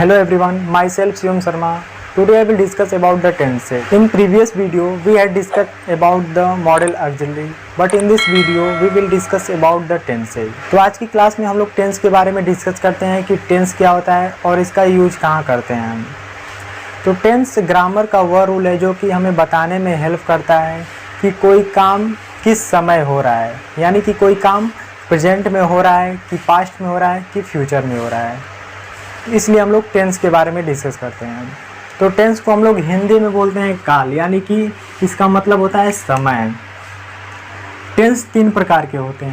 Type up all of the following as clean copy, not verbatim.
Hello everyone, myself Shivam Sharma. Today I will discuss about the tense set. In previous video we had discussed about the model auxiliary, but in this video we will discuss about the tense set. तो आज की class में हम लोग tense के बारे में discuss करते हैं कि टेंस क्या होता है और इसका यूज कहाँ करते हैं हम। तो टेंस ग्रामर का वह रूल है जो कि हमें बताने में हेल्प करता है कि कोई काम किस समय हो रहा है, यानी कि कोई काम प्रेजेंट में हो रहा है कि पास्ट में हो रहा है कि फ्यूचर में हो रहा है। इसलिए हम लोग टेंस के बारे में डिस्कस करते हैं। तो टेंस को हम लोग हिंदी में बोलते हैं काल, यानी कि इसका मतलब होता है समय। टेंस तीन प्रकार के होते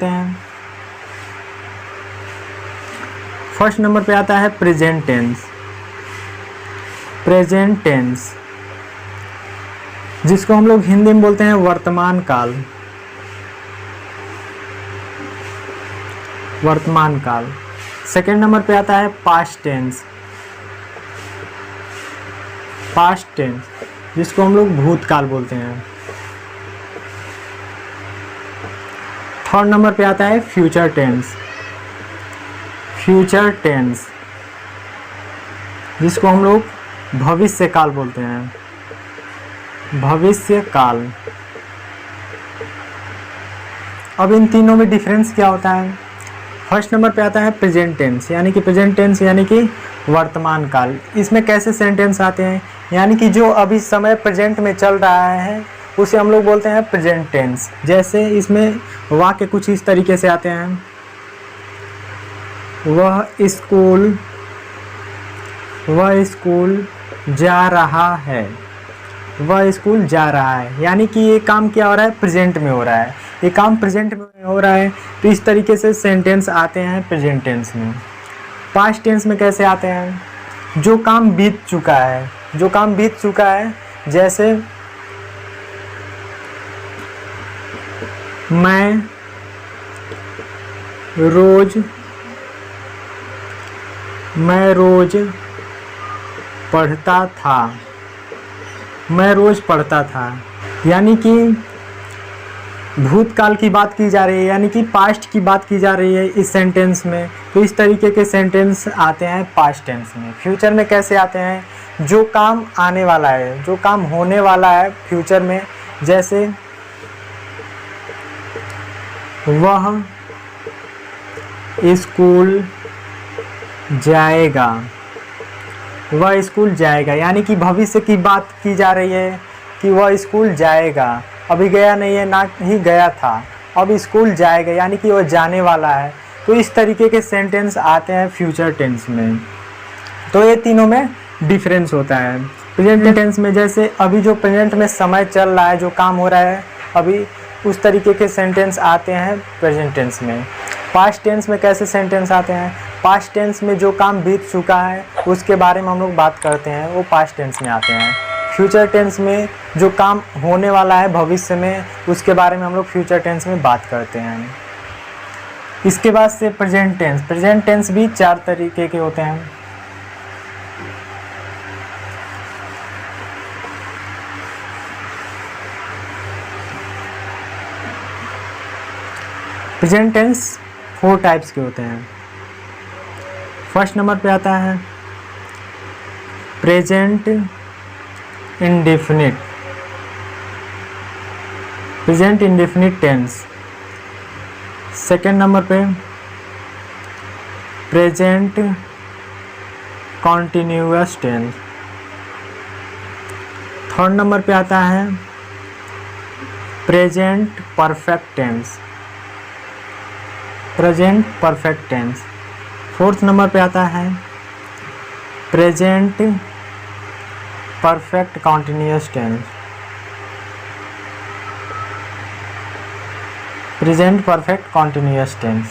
हैं। फर्स्ट नंबर पे आता है प्रेजेंट टेंस, जिसको हम लोग हिंदी में बोलते हैं वर्तमान काल। सेकेंड नंबर पे आता है पास्ट टेंस, जिसको हम लोग भूतकाल बोलते हैं। थर्ड नंबर पे आता है फ्यूचर टेंस, जिसको हम लोग भविष्य काल बोलते हैं। अब इन तीनों में डिफरेंस क्या होता है? फर्स्ट नंबर पे आता है प्रेजेंट टेंस, यानी कि वर्तमान काल। इसमें कैसे सेंटेंस आते हैं, यानी कि जो अभी समय प्रेजेंट में चल रहा है उसे हम लोग बोलते हैं प्रेजेंट टेंस। जैसे इसमें वाक्य कुछ इस तरीके से आते हैं, वह स्कूल जा रहा है। यानी कि ये काम क्या हो रहा है? प्रेजेंट में हो रहा है। ये काम प्रेजेंट में हो रहा है, तो इस तरीके से सेंटेंस आते हैं प्रेजेंट टेंस में। पास्ट टेंस में कैसे आते हैं? जो काम बीत चुका है, जैसे मैं रोज पढ़ता था। यानी कि भूतकाल की बात की जा रही है, यानी कि पास्ट की बात की जा रही है इस सेंटेंस में। तो इस तरीके के सेंटेंस आते हैं पास्ट टेंस में। फ्यूचर में कैसे आते हैं? जो काम आने वाला है, जो काम होने वाला है फ्यूचर में, जैसे वह स्कूल जाएगा। यानी कि भविष्य की बात की जा रही है कि वह स्कूल जाएगा। अभी गया नहीं है, ना ही गया था, अब स्कूल जाएगा, यानी कि वह जाने वाला है। तो इस तरीके के सेंटेंस आते हैं फ्यूचर टेंस में। तो ये तीनों में डिफरेंस होता है। प्रेजेंट टेंस में जैसे अभी जो प्रेजेंट में समय चल रहा है, जो काम हो रहा है अभी, उस तरीके के सेंटेंस आते हैं प्रेजेंट टेंस में। पास्ट टेंस में कैसे सेंटेंस आते हैं? पास्ट टेंस में जो काम बीत चुका है उसके बारे में हम लोग बात करते हैं, वो पास्ट टेंस में आते हैं। फ्यूचर टेंस में जो काम होने वाला है भविष्य में, उसके बारे में हम लोग फ्यूचर टेंस में बात करते हैं। इसके बाद से प्रेजेंट टेंस भी चार तरीके के होते हैं। प्रेजेंट टेंस 4 टाइप्स के होते हैं। फर्स्ट नंबर पे आता है present indefinite tense. Second number पे present continuous tense. Third number पे आता है present perfect tense. Fourth number पे आता है present perfect continuous tense.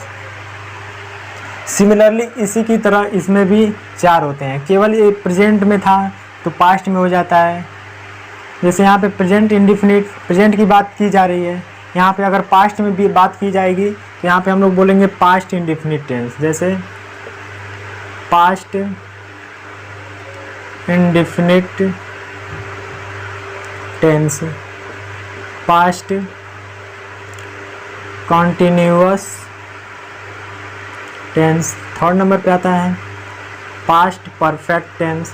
Similarly इसी की तरह इसमें भी 4 होते हैं। केवल ये प्रेजेंट में था तो पास्ट में हो जाता है। जैसे यहाँ पे प्रेजेंट की बात की जा रही है, यहाँ पे अगर पास्ट में भी बात की जाएगी तो यहाँ पे हम लोग बोलेंगे पास्ट इंडिफिनिट टेंस। जैसे past indefinite tense, past continuous tense. Third number पे आता है past perfect tense,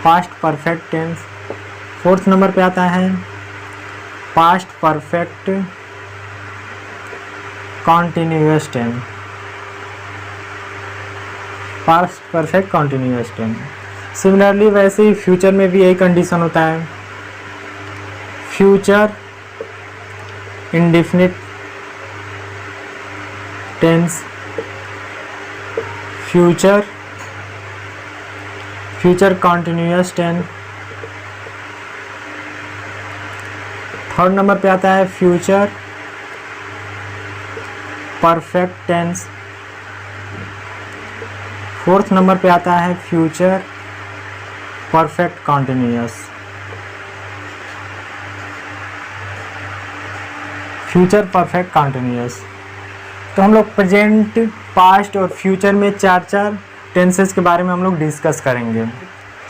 past perfect tense. Fourth number पे आता है past perfect continuous tense, past perfect continuous tense. Similarly वैसे ही फ्यूचर में भी यही कंडीशन होता है, future indefinite tense, future continuous tense. Third number पे आता है future perfect tense. Fourth number पे आता है future perfect continuous, future perfect continuous. तो हम लोग प्रेजेंट, पास्ट और फ्यूचर में चार टेंसेस के बारे में हम लोग डिस्कस करेंगे।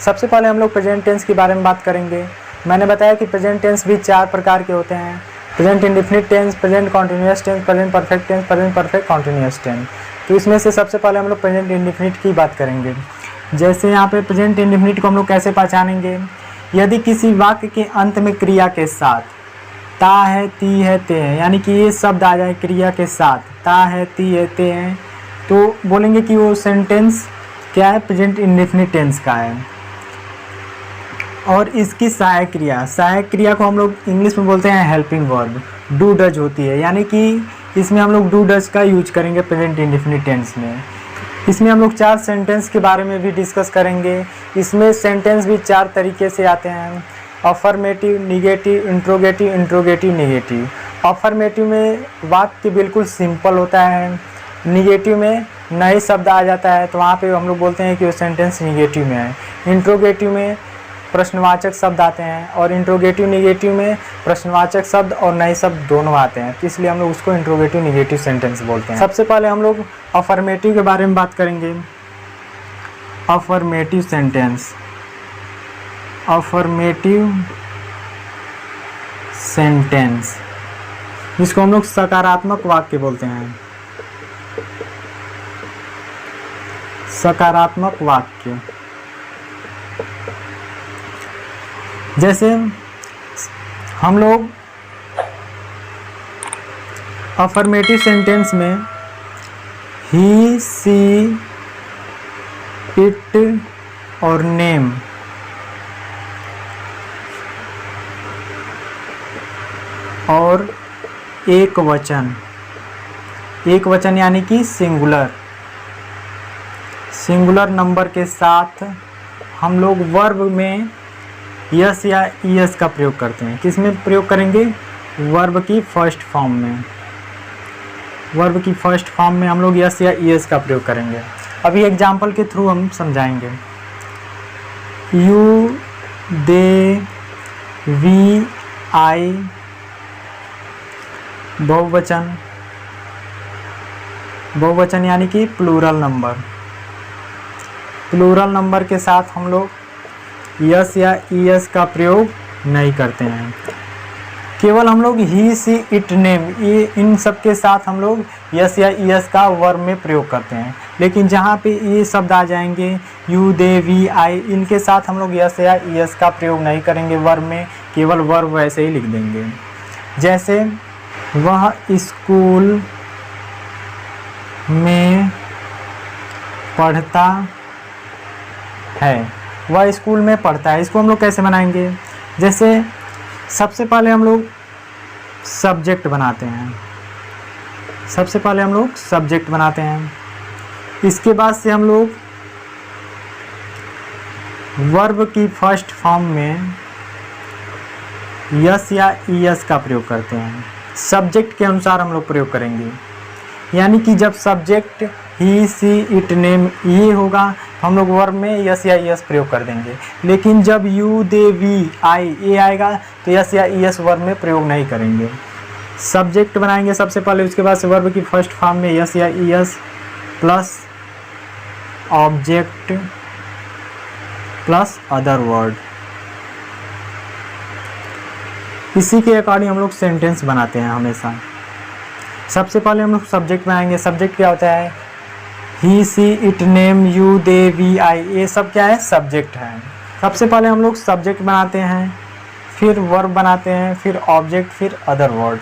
सबसे पहले हम लोग प्रेजेंट टेंस के बारे में बात करेंगे। मैंने बताया कि प्रेजेंट टेंस भी चार प्रकार के होते हैं, present indefinite tense, present continuous tense, present perfect tense, present perfect continuous tense. तो इसमें से सबसे पहले हम लोग प्रेजेंट इंडेफिनिट की बात करेंगे। जैसे यहाँ पे प्रेजेंट इंडेफिनिट को हम लोग कैसे पहचानेंगे, यदि किसी वाक्य के अंत में क्रिया के साथ ता है, ती है, ते है, यानी कि ये शब्द आ जाए क्रिया के साथ, ता है, ती है, ते है, तो बोलेंगे कि वो सेंटेंस क्या है, प्रेजेंट इंडेफिनिट टेंस का है। और इसकी सहायक क्रिया को हम लोग इंग्लिश में बोलते हैं हेल्पिंग वर्ब, डू डज होती है, यानी कि इसमें हम लोग डू डज का यूज करेंगे प्रेजेंट इंडेफिनिट टेंस में। इसमें हम लोग चार सेंटेंस के बारे में भी डिस्कस करेंगे। इसमें सेंटेंस भी चार तरीके से आते हैं, affirmative, negative, interrogative, interrogative negative. Affirmative में वाक्य बिल्कुल सिंपल होता है, निगेटिव में नए शब्द आ जाता है, तो वहाँ पे हम लोग बोलते हैं कि वो सेंटेंस निगेटिव में है। इंट्रोगेटिव में प्रश्नवाचक शब्द आते हैं, और इंट्रोगेटिव निगेटिव में प्रश्नवाचक शब्द और नए शब्द दोनों आते हैं, तो इसलिए हम लोग उसको इंट्रोगेटिव निगेटिव सेंटेंस बोलते हैं। सबसे पहले हम लोग अफर्मेटिव के बारे में बात करेंगे। अफर्मेटिव सेंटेंस, अफर्मेटिव सेंटेंस, जिसको हम लोग सकारात्मक वाक्य बोलते हैं, सकारात्मक वाक्य। जैसे हम लोग अफर्मेटिव सेंटेंस में ही, सी, इट और नेम और एक वचन यानी कि सिंगुलर नंबर के साथ हम लोग वर्ब में यस या ईएस का प्रयोग करते हैं। किस में प्रयोग करेंगे, वर्ब की फर्स्ट फॉर्म में, वर्ब की फर्स्ट फॉर्म में हम लोग यस या ईएस का प्रयोग करेंगे। अभी एग्जाम्पल के थ्रू हम समझाएंगे। यू, दे, वी, आई, बहुवचन यानी कि प्लूरल नंबर के साथ हम लोग यस या ईएस का प्रयोग नहीं करते हैं। केवल हम लोग ही, सी, इट, नेम, ये इन सब के साथ हम लोग यस या ईएस का वर्ब में प्रयोग करते हैं। लेकिन जहाँ पे ये शब्द आ जाएंगे यू, दे, वी, आई, इनके साथ हम लोग यस या ईएस का प्रयोग नहीं करेंगे वर्ब में, केवल वर्ब वैसे ही लिख देंगे। जैसे वह स्कूल में पढ़ता है, वह स्कूल में पढ़ता है, इसको हम लोग कैसे बनाएंगे। जैसे सबसे पहले हम लोग सब्जेक्ट बनाते हैं, इसके बाद से हम लोग वर्ब की फर्स्ट फॉर्म में यस या ईएस का प्रयोग करते हैं। सब्जेक्ट के अनुसार हम लोग प्रयोग करेंगे, यानी कि जब subject he, she, it, name ये होगा तो हम लोग वर्ब में यस या ईएस प्रयोग कर देंगे। लेकिन जब यू, दे, वी, आई ये आएगा तो यस या ईएस वर्ब में प्रयोग नहीं करेंगे। सब्जेक्ट बनाएंगे सबसे पहले, उसके बाद से वर्ब की फर्स्ट फॉर्म में यस या ES plus object plus other word. इसी के अकॉर्डिंग हम लोग सेंटेंस बनाते हैं हमेशा। सबसे पहले हम लोग सब्जेक्ट बनाएंगे। सब्जेक्ट क्या होता है? He, she, it, name, you, they, we, I, ये सब क्या है? सब्जेक्ट है। सबसे पहले हम लोग सब्जेक्ट बनाते हैं, फिर वर्ब बनाते हैं, फिर ऑब्जेक्ट, फिर अदर वर्ड।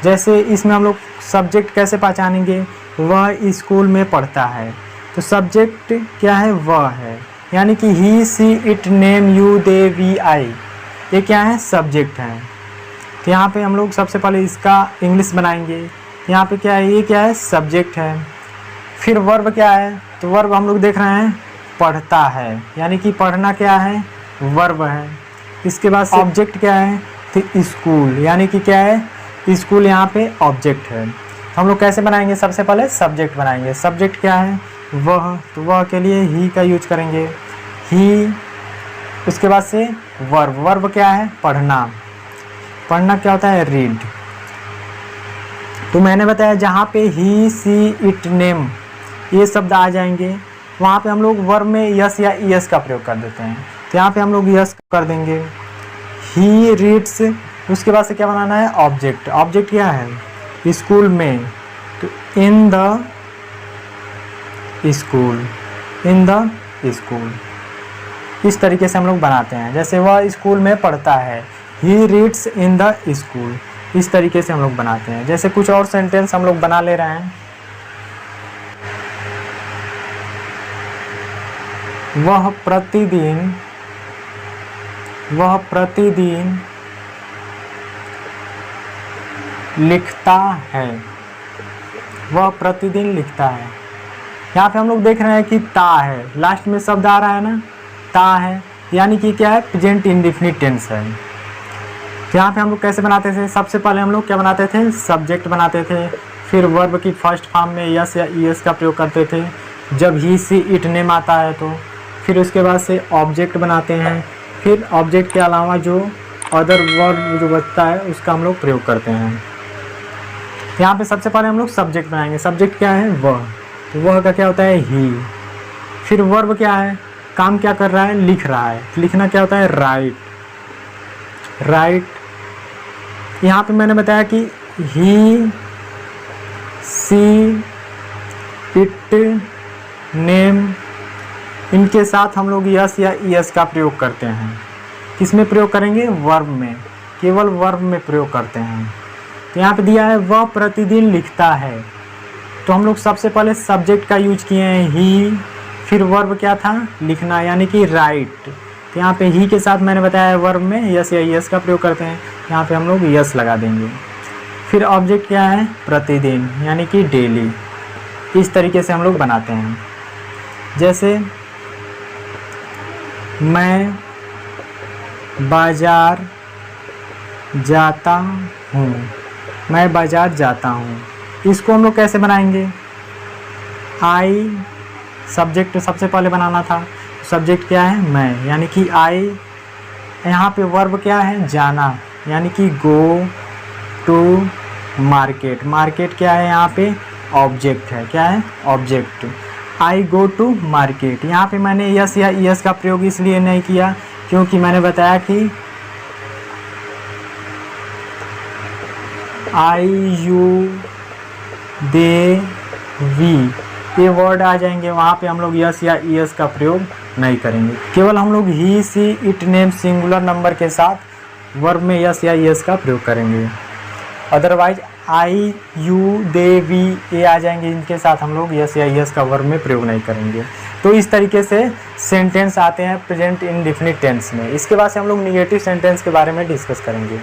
जैसे इसमें हम लोग सब्जेक्ट कैसे पहचानेंगे? वह स्कूल में पढ़ता है, तो सब्जेक्ट क्या है? वह है, यानी कि he, she, it, name, you, they, we, I, ये क्या है? सब्जेक्ट है। तो यहाँ पे हम लोग सबसे पहले इसका इंग्लिश बनाएंगे। यहाँ पे क्या है? ये क्या है? सब्जेक्ट है। फिर वर्ब क्या है? तो वर्ब हम लोग देख रहे हैं पढ़ता है, यानी कि पढ़ना क्या है? वर्ब है। इसके बाद ऑब्जेक्ट क्या है? तो स्कूल, यानी कि क्या है? स्कूल यहाँ पे ऑब्जेक्ट है। तो हम लोग कैसे बनाएंगे? सबसे पहले सब्जेक्ट बनाएंगे। सब्जेक्ट क्या है? वह, तो वह के लिए ही का यूज करेंगे, ही। उसके बाद से वर्ब, वर्ब क्या है? पढ़ना, पढ़ना क्या होता है? रीड। तो मैंने बताया जहाँ पे ही, सी, इट, नेम ये शब्द आ जाएंगे, वहाँ पे हम लोग वर्ब में यस या ईएस का प्रयोग कर देते हैं। तो यहाँ पे हम लोग यस कर देंगे, ही रीड्स। उसके बाद से क्या बनाना है? ऑब्जेक्ट। ऑब्जेक्ट क्या है? स्कूल में, तो in the school, in the school. इस तरीके से हम लोग बनाते हैं। जैसे वह स्कूल में पढ़ता है, he reads in the school, इस तरीके से हम लोग बनाते हैं। जैसे कुछ और सेंटेंस हम लोग बना ले रहे हैं। वह प्रतिदिन लिखता है, वह प्रतिदिन लिखता है। यहाँ पे हम लोग देख रहे हैं कि ता है, लास्ट में शब्द आ रहा है ना, ता है, यानी कि क्या है? प्रेजेंट इंडेफिनिट टेंस है। तो यहाँ पे हम लोग कैसे बनाते थे? सबसे पहले हम लोग क्या बनाते थे? सब्जेक्ट बनाते थे, फिर वर्ब की फर्स्ट फॉर्म में यस या ईएस का प्रयोग करते थे जब ही, सी, इट, नेम आता है तो। फिर उसके बाद से ऑब्जेक्ट बनाते हैं, फिर ऑब्जेक्ट के अलावा जो अदर वर्ब जो बचता है उसका हम लोग प्रयोग करते हैं। यहाँ पे सबसे पहले हम लोग सब्जेक्ट बनाएंगे। सब्जेक्ट क्या है? वह, तो वह का क्या होता है? ही। फिर वर्ब क्या है? काम क्या कर रहा है? लिख रहा है। लिखना क्या होता है? Right, right. यहाँ पे मैंने बताया कि ही, सी, इट, नेम, इनके साथ हम लोग यस या ईएस का प्रयोग करते हैं। किसमें प्रयोग करेंगे? वर्ब में, केवल वर्ब में प्रयोग करते हैं। तो यहाँ पे दिया है वह प्रतिदिन लिखता है, तो हम लोग सबसे पहले सब्जेक्ट का यूज किए हैं ही, फिर वर्ब क्या था? लिखना, यानी कि राइट। तो यहाँ पे ही के साथ मैंने बताया वर्ब में यस या ईएस का प्रयोग करते हैं, यहाँ पे हम लोग यस लगा देंगे। फिर ऑब्जेक्ट क्या है? प्रतिदिन, यानी कि डेली। इस तरीके से हम लोग बनाते हैं। जैसे मैं बाज़ार जाता हूँ, मैं बाज़ार जाता हूँ, इसको हम लोग कैसे बनाएंगे? आई, सब्जेक्ट सबसे पहले बनाना था। सब्जेक्ट क्या है? मैं, यानी कि आई। यहाँ पे वर्ब क्या है? जाना, यानी कि गो टू मार्केट। मार्केट क्या है? यहाँ पे ऑब्जेक्ट है। क्या है? Object. I go to market. यहाँ पे मैंने यस या ईएस का प्रयोग इसलिए नहीं किया क्योंकि मैंने बताया कि आई, यू, दे, वी ये वर्ड आ जाएंगे, वहाँ पे हम लोग यस या ईएस का प्रयोग नहीं करेंगे। केवल हम लोग ही, she, it, name singular number के साथ वर्ब में यस या ईएस का प्रयोग करेंगे। Otherwise I, you, they, we ये आ जाएंगे, इनके साथ हम लोग यस या ईएस का वर्ब में प्रयोग नहीं करेंगे। तो इस तरीके से सेंटेंस आते हैं प्रेजेंट इंडेफिनिट टेंस में। इसके बाद से हम लोग निगेटिव सेंटेंस के बारे में डिस्कस करेंगे।